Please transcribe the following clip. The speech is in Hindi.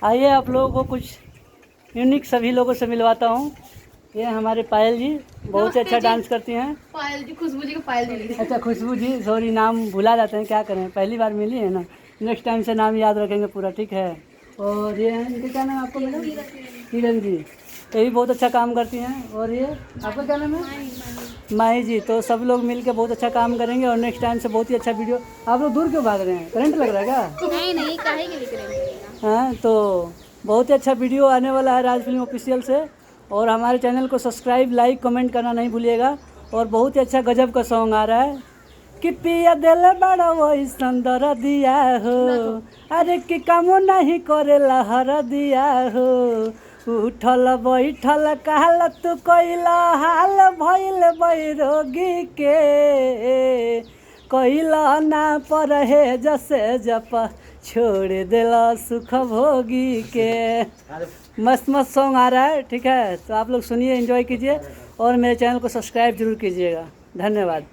आइए आप लोगों को कुछ यूनिक सभी लोगों से मिलवाता हूँ। ये हमारे पायल जी बहुत ही अच्छा डांस करती हैं। पायल जी, खुशबू जी को पायल जी। अच्छा खुशबू जी, सॉरी नाम भुला जाते हैं, क्या करें, पहली बार मिली है ना, नेक्स्ट टाइम से नाम याद रखेंगे पूरा, ठीक है। और ये हैं, इनके क्या नाम है आपको मैडम? किरण जी, ये भी बहुत अच्छा काम करती हैं। और ये आपका क्या नाम है? माही जी। तो सब लोग मिल के बहुत अच्छा काम करेंगे और नेक्स्ट टाइम से बहुत ही अच्छा वीडियो। आप लोग दूर क्यों भाग रहे हैं, करंट लग रहा है क्या? नहीं काहे के लिए करेंगे। हाँ, तो बहुत ही अच्छा वीडियो आने वाला है राज फिल्म ऑफिशियल से। और हमारे चैनल को सब्सक्राइब, लाइक, कमेंट करना नहीं भूलिएगा। और बहुत ही अच्छा गजब का सॉन्ग आ रहा है कि पिया दिल बड़ा वही संदर दिया हो, अरे कि कामो नहीं करे लहर दिया हो, उठल बैठल कहल तू कैला हाल भइल बैरोगी के, कैला ना परहेज जसे जप छोड़ देला सुख भोगी के। मस्त मस्त सॉन्ग आ रहा है, ठीक है। तो आप लोग सुनिए, एंजॉय कीजिए और मेरे चैनल को सब्सक्राइब जरूर कीजिएगा। धन्यवाद।